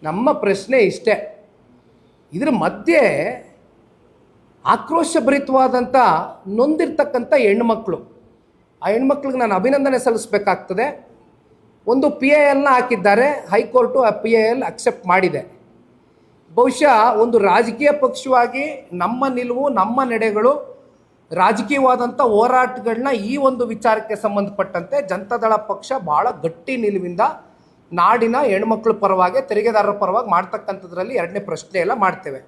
ನಮ್ಮ ಪ್ರಶ್ನೆ ಇಷ್ಟೇ, ಇದರ ಮಧ್ಯೆ ಆಕ್ರೋಶಭರಿತವಾದಂಥ ನೊಂದಿರ್ತಕ್ಕಂಥ ಹೆಣ್ಮಕ್ಳು, ಆ ಹೆಣ್ಮಕ್ಳಿಗೆ ನಾನು ಅಭಿನಂದನೆ ಸಲ್ಲಿಸಬೇಕಾಗ್ತದೆ. ಒಂದು PILನ ಹಾಕಿದ್ದಾರೆ, ಹೈಕೋರ್ಟು ಆ PIL ಅಕ್ಸೆಪ್ಟ್ ಮಾಡಿದೆ. ಬಹುಶಃ ಒಂದು ರಾಜಕೀಯ ಪಕ್ಷವಾಗಿ ನಮ್ಮ ನಿಲುವು, ನಮ್ಮ ನಡೆಗಳು, ರಾಜಕೀಯವಾದಂಥ ಹೋರಾಟಗಳನ್ನ ಈ ಒಂದು ವಿಚಾರಕ್ಕೆ ಸಂಬಂಧಪಟ್ಟಂತೆ ಜನತಾದಳ ಪಕ್ಷ ಭಾಳ ಗಟ್ಟಿ ನಿಲುವಿಂದ ನಾಡಿನ ಹೆಣ್ಮಕ್ಳ ಪರವಾಗಿ, ತೆರಿಗೆದಾರರ ಪರವಾಗಿ ಮಾಡ್ತಕ್ಕಂಥದ್ರಲ್ಲಿ ಎರಡನೇ ಪ್ರಶ್ನೆ ಎಲ್ಲ ಮಾಡ್ತೇವೆ.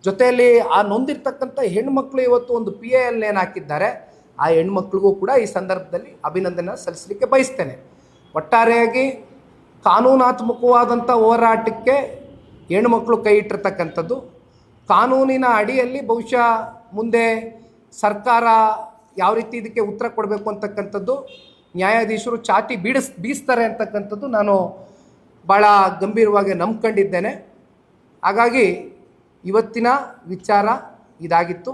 ಜೊತೆಯಲ್ಲಿ ಆ ನೊಂದಿರ್ತಕ್ಕಂಥ ಹೆಣ್ಮಕ್ಳು ಇವತ್ತು ಒಂದು PIL ಏನು ಹಾಕಿದ್ದಾರೆ, ಆ ಹೆಣ್ಮಕ್ಳಿಗೂ ಕೂಡ ಈ ಸಂದರ್ಭದಲ್ಲಿ ಅಭಿನಂದನೆ ಸಲ್ಲಿಸಲಿಕ್ಕೆ ಬಯಸ್ತೇನೆ. ಒಟ್ಟಾರೆಯಾಗಿ ಕಾನೂನಾತ್ಮಕವಾದಂಥ ಹೋರಾಟಕ್ಕೆ ಹೆಣ್ಮಕ್ಳು ಕೈ ಇಟ್ಟಿರ್ತಕ್ಕಂಥದ್ದು, ಕಾನೂನಿನ ಅಡಿಯಲ್ಲಿ ಬಹುಶಃ ಮುಂದೆ ಸರ್ಕಾರ ಯಾವ ರೀತಿ ಇದಕ್ಕೆ ಉತ್ತರ ಕೊಡಬೇಕು ಅಂತಕ್ಕಂಥದ್ದು ನ್ಯಾಯಾಧೀಶರು ಚಾಟಿ ಬೀಸ್ತಾರೆ ಅಂತಕ್ಕಂಥದ್ದು ನಾನು ಭಾಳ ಗಂಭೀರವಾಗಿ ನಂಬ್ಕೊಂಡಿದ್ದೇನೆ. ಹಾಗಾಗಿ ಇವತ್ತಿನ ವಿಚಾರ ಇದಾಗಿತ್ತು.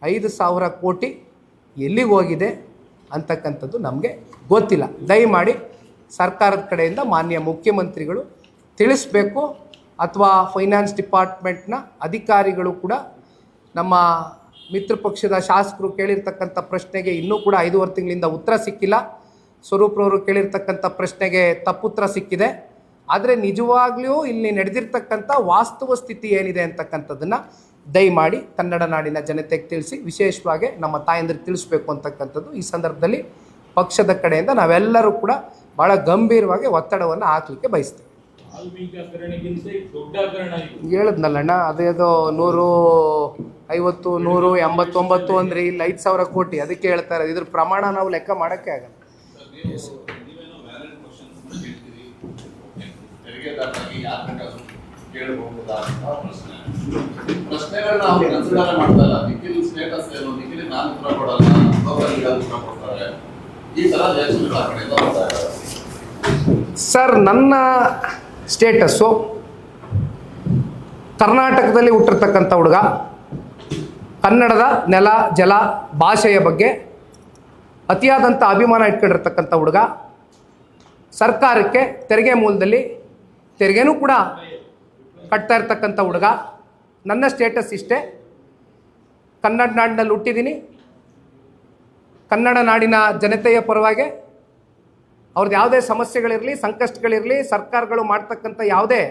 5,000 ಕೋಟಿ ಎಲ್ಲಿಗೆ ಹೋಗಿದೆ ಅಂತಕ್ಕಂಥದ್ದು ನಮಗೆ ಗೊತ್ತಿಲ್ಲ. ದಯಮಾಡಿ ಸರ್ಕಾರದ ಕಡೆಯಿಂದ ಮಾನ್ಯ ಮುಖ್ಯಮಂತ್ರಿಗಳು ತಿಳಿಸ್ಬೇಕು, ಅಥವಾ ಫೈನಾನ್ಸ್ ಡಿಪಾರ್ಟ್ಮೆಂಟ್ನ ಅಧಿಕಾರಿಗಳು ಕೂಡ ನಮ್ಮ ಮಿತ್ರ ಪಕ್ಷದ ಶಾಸಕರು ಕೇಳಿರ್ತಕ್ಕಂಥ ಪ್ರಶ್ನೆಗೆ ಇನ್ನೂ ಕೂಡ 5.5 ತಿಂಗಳಿಂದ ಉತ್ತರ ಸಿಕ್ಕಿಲ್ಲ. ಸ್ವರೂಪ್ರವರು ಕೇಳಿರ್ತಕ್ಕಂಥ ಪ್ರಶ್ನೆಗೆ ತಪ್ಪುತ್ತರ ಸಿಕ್ಕಿದೆ. ಆದರೆ ನಿಜವಾಗ್ಲೂ ಇಲ್ಲಿ ನಡೆದಿರ್ತಕ್ಕಂಥ ವಾಸ್ತವ ಸ್ಥಿತಿ ಏನಿದೆ ಅಂತಕ್ಕಂಥದ್ದನ್ನು ದಯಮಾಡಿ ಕನ್ನಡ ನಾಡಿನ ಜನತೆಗೆ ತಿಳಿಸಿ, ವಿಶೇಷವಾಗಿ ನಮ್ಮ ತಾಯಂದ್ರಿಗೆ ತಿಳಿಸ್ಬೇಕು ಅಂತಕ್ಕಂಥದ್ದು ಈ ಸಂದರ್ಭದಲ್ಲಿ ಪಕ್ಷದ ಕಡೆಯಿಂದ ನಾವೆಲ್ಲರೂ ಕೂಡ ಭಾಳ ಗಂಭೀರವಾಗಿ ಒತ್ತಡವನ್ನು ಹಾಕಲಿಕ್ಕೆ ಬಯಸ್ತೇವೆ. ಹೇಳಿದ್ನಲ್ಲಣ್ಣ, ಅದೇದೋ 150, 189 ಅಂದರೆ ಇಲ್ಲಿ 5,000 ಕೋಟಿ, ಅದಕ್ಕೆ ಹೇಳ್ತಾ ಇರೋದು. ಇದ್ರ ಪ್ರಮಾಣ ನಾವು ಲೆಕ್ಕ ಮಾಡೋಕ್ಕೆ ಆಗಲ್ಲ. ಸರ್, ನನ್ನ ಸ್ಟೇಟಸ್ಸು ಕರ್ನಾಟಕದಲ್ಲಿ ಹುಟ್ಟಿರ್ತಕ್ಕಂಥ ಹುಡುಗ, ಕನ್ನಡದ ನೆಲ ಜಲ ಭಾಷೆಯ ಬಗ್ಗೆ ಅತಿಯಾದಂಥ ಅಭಿಮಾನ ಇಟ್ಕೊಂಡಿರ್ತಕ್ಕಂಥ ಹುಡುಗ, ಸರ್ಕಾರಕ್ಕೆ ತೆರಿಗೆ ಮೂಲದಲ್ಲಿ ತೆರಿಗೆನೂ ಕೂಡ ಕಟ್ತಾ ಇರ್ತಕ್ಕಂಥ ಹುಡುಗ. ನನ್ನ ಸ್ಟೇಟಸ್ ಇಷ್ಟೇ, ಕನ್ನಡ ನಾಡಿನಲ್ಲಿ ಹುಟ್ಟಿದ್ದೀನಿ, ಕನ್ನಡ ನಾಡಿನ ಜನತೆಯ ಪರವಾಗಿ ಅವ್ರದ್ದು ಯಾವುದೇ ಸಮಸ್ಯೆಗಳಿರಲಿ, ಸಂಕಷ್ಟಗಳಿರಲಿ, ಸರ್ಕಾರಗಳು ಮಾಡ್ತಕ್ಕಂಥ ಯಾವುದೇ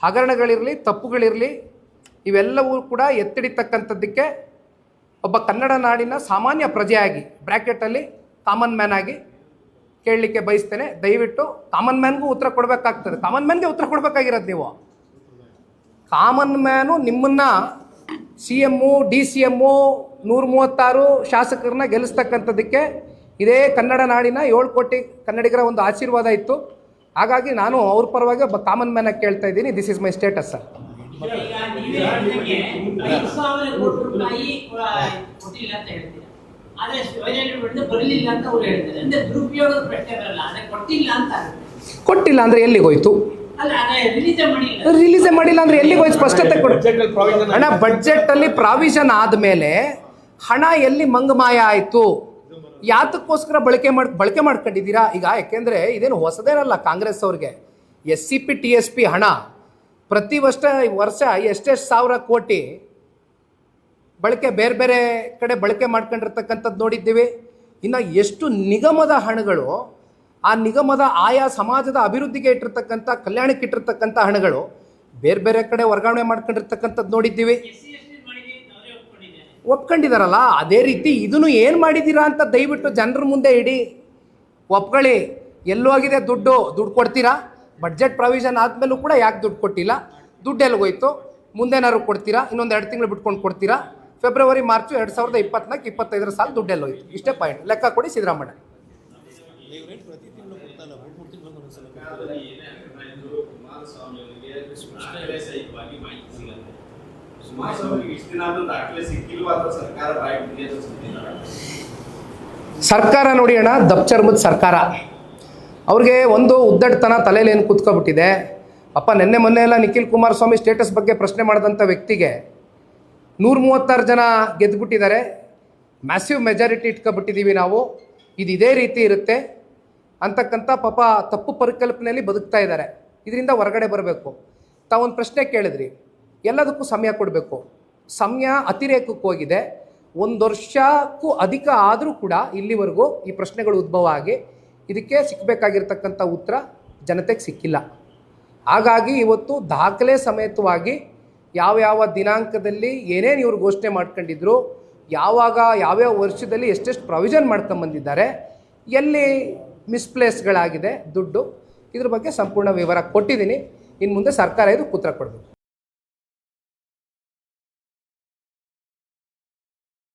ಹಗರಣಗಳಿರಲಿ, ತಪ್ಪುಗಳಿರಲಿ, ಇವೆಲ್ಲವೂ ಕೂಡ ಎತ್ತಿಡಿತಕ್ಕಂಥದ್ದಕ್ಕೆ ಒಬ್ಬ ಕನ್ನಡ ನಾಡಿನ ಸಾಮಾನ್ಯ ಪ್ರಜೆಯಾಗಿ, ಬ್ರ್ಯಾಕೆಟಲ್ಲಿ ಕಾಮನ್ ಮ್ಯಾನ್ ಆಗಿ ಕೇಳಲಿಕ್ಕೆ ಬಯಸ್ತೇನೆ. ದಯವಿಟ್ಟು ಕಾಮನ್ ಮ್ಯಾನ್ಗೂ ಉತ್ತರ ಕೊಡಬೇಕಾಗ್ತದೆ. ಕಾಮನ್ ಮ್ಯಾನ್ಗೆ ಉತ್ತರ ಕೊಡಬೇಕಾಗಿರೋದು ನೀವು. ಕಾಮನ್ ಮ್ಯಾನು ನಿಮ್ಮನ್ನು CM, DCM 136 ಶಾಸಕರನ್ನ ಗೆಲ್ಲಿಸ್ತಕ್ಕಂಥದ್ದಕ್ಕೆ ಇದೇ ಕನ್ನಡ ನಾಡಿನ 7 ಕೋಟಿ ಕನ್ನಡಿಗರ ಒಂದು ಆಶೀರ್ವಾದ ಇತ್ತು. ಹಾಗಾಗಿ ನಾನು ಅವ್ರ ಪರವಾಗಿ ಒಬ್ಬ ಕಾಮನ್ ಮ್ಯಾನಾಗಿ ಕೇಳ್ತಾ ಇದ್ದೀನಿ. This is my status sir. ಕೊಟ್ಟಿಲ್ಲ ಅಂದರೆ ಎಲ್ಲಿಗೆ ಹೋಯ್ತು? ರಿಲೀಸೇ ಮಾಡಿಲ್ಲ ಅಂದರೆ ಎಲ್ಲಿಗೆ ಹೋಯ್ತು? ಸ್ಪಷ್ಟತೆ ಕೊಡು ಅಣ್ಣ. ಬಡ್ಜೆಟಲ್ಲಿ ಪ್ರಾವಿಷನ್ ಆದಮೇಲೆ ಹಣ ಎಲ್ಲಿ ಮಂಗಮಾಯ ಆಯಿತು? ಯಾತಕ್ಕೋಸ್ಕರ ಬಳಕೆ ಮಾಡ್ಕೊಂಡಿದ್ದೀರಾ? ಈಗ ಯಾಕೆಂದರೆ ಇದೇನು ಹೊಸದೇನಲ್ಲ ಕಾಂಗ್ರೆಸ್ ಅವ್ರಿಗೆ. SCP TSP ಹಣ ಪ್ರತಿ ವರ್ಷ ಎಷ್ಟೆಷ್ಟು ಸಾವಿರ ಕೋಟಿ ಬಳಕೆ ಬೇರೆ ಬೇರೆ ಕಡೆ ಬಳಕೆ ಮಾಡ್ಕೊಂಡಿರ್ತಕ್ಕಂಥದ್ದು ನೋಡಿದ್ದೀವಿ. ಇನ್ನು ಎಷ್ಟು ನಿಗಮದ ಹಣಗಳು, ಆ ನಿಗಮದ ಆಯಾ ಸಮಾಜದ ಅಭಿವೃದ್ಧಿಗೆ ಇಟ್ಟಿರ್ತಕ್ಕಂಥ, ಕಲ್ಯಾಣಕ್ಕೆ ಇಟ್ಟಿರ್ತಕ್ಕಂಥ ಹಣಗಳು ಬೇರೆ ಬೇರೆ ಕಡೆ ವರ್ಗಾವಣೆ ಮಾಡ್ಕೊಂಡಿರ್ತಕ್ಕಂಥದ್ದು ನೋಡಿದ್ದೀವಿ. ಒಪ್ಕೊಂಡಿದಾರಲ್ಲ, ಅದೇ ರೀತಿ ಇದನ್ನು ಏನು ಮಾಡಿದ್ದೀರಾ ಅಂತ ದಯವಿಟ್ಟು ಜನರ ಮುಂದೆ ಇಡಿ, ಒಪ್ಕೊಳ್ಳಿ. ಎಲ್ಲೋಗಿದೆ ದುಡ್ಡು ಕೊಡ್ತೀರಾ? ಬಡ್ಜೆಟ್ ಪ್ರಾವಿಷನ್ ಆದಮೇಲೂ ಕೂಡ ಯಾಕೆ ದುಡ್ಡು ಕೊಟ್ಟಿಲ್ಲ? ದುಡ್ಡು ಎಲ್ಲಿಗೋಯ್ತು? ಮುಂದೇನಾದ್ರು ಕೊಡ್ತೀರಾ? ಇನ್ನೊಂದು 2 ತಿಂಗಳು ಬಿಟ್ಕೊಂಡು ಕೊಡ್ತೀರಾ? ಫೆಬ್ರವರಿ ಮಾರ್ಚ್ 2024-25 ಸಾಲ ದುಡ್ಡು ಎಲ್ಲೋಯ್ತು? ಇಷ್ಟೇ ಪಾಯಿಂಟ್. ಲೆಕ್ಕ ಕೊಡಿ ಸಿದ್ದರಾಮಯ್ಯ. ಸರ್ಕಾರ ನೋಡಿ ಅಣ್ಣ, ದಪ್ಚರ್ಮದ ಸರ್ಕಾರ. ಅವ್ರಿಗೆ ಒಂದು ಉದ್ದಟತನ ತಲೆಯಲ್ಲಿ ಏನು ಕೂತ್ಕೊಬಿಟ್ಟಿದೆ. ಅಪ್ಪ ನೆನ್ನೆ ಮೊನ್ನೆ ಎಲ್ಲ ನಿಖಿಲ್ ಕುಮಾರಸ್ವಾಮಿ ಸ್ಟೇಟಸ್ ಬಗ್ಗೆ ಪ್ರಶ್ನೆ ಮಾಡಿದಂಥ ವ್ಯಕ್ತಿಗೆ 136 ಜನ ಗೆದ್ದುಬಿಟ್ಟಿದ್ದಾರೆ. ಮ್ಯಾಸಿವ್ ಮೆಜಾರಿಟಿ ಇಟ್ಕೊಬಿಟ್ಟಿದ್ದೀವಿ ನಾವು, ಇದು ಇದೇ ರೀತಿ ಇರುತ್ತೆ ಅಂತಕ್ಕಂಥ ಪಾಪ ತಪ್ಪು ಪರಿಕಲ್ಪನೆಯಲ್ಲಿ ಬದುಕ್ತಾ ಇದ್ದಾರೆ. ಇದರಿಂದ ಹೊರಗಡೆ ಬರಬೇಕು. ತಾವೊಂದು ಪ್ರಶ್ನೆ ಕೇಳಿದ್ರಿ, ಎಲ್ಲದಕ್ಕೂ ಸಮಯ ಕೊಡಬೇಕು. ಸಮಯ ಅತಿರೇಕಕ್ಕೆ ಹೋಗಿದೆ. 1 ವರ್ಷಕ್ಕೂ ಅಧಿಕ ಆದರೂ ಕೂಡ ಇಲ್ಲಿವರೆಗೂ ಈ ಪ್ರಶ್ನೆಗಳು ಉದ್ಭವ ಆಗಿ ಇದಕ್ಕೆ ಸಿಕ್ಕಬೇಕಾಗಿರ್ತಕ್ಕಂಥ ಉತ್ತರ ಜನತೆಗೆ ಸಿಕ್ಕಿಲ್ಲ. ಹಾಗಾಗಿ ಇವತ್ತು ದಾಖಲೆ ಸಮೇತವಾಗಿ ಯಾವ್ಯಾವ ದಿನಾಂಕದಲ್ಲಿ ಏನೇನು ಇವರು ಘೋಷಣೆ ಮಾಡ್ಕೊಂಡಿದ್ರು, ಯಾವಾಗ ಯಾವ್ಯಾವ ವರ್ಷದಲ್ಲಿ ಎಷ್ಟೆಷ್ಟು ಪ್ರಾವಿಷನ್ ಮಾಡ್ಕೊಂಬಂದಿದ್ದಾರೆ, ಎಲ್ಲಿ ಮಿಸ್ಪ್ಲೇಸ್ಗಳಾಗಿದೆ ದುಡ್ಡು, ಇದ್ರ ಬಗ್ಗೆ ಸಂಪೂರ್ಣ ವಿವರ ಕೊಟ್ಟಿದ್ದೀನಿ. ಇನ್ನು ಮುಂದೆ ಸರ್ಕಾರ ಇದು ಉತ್ತರ ಕೊಡಬೇಕು.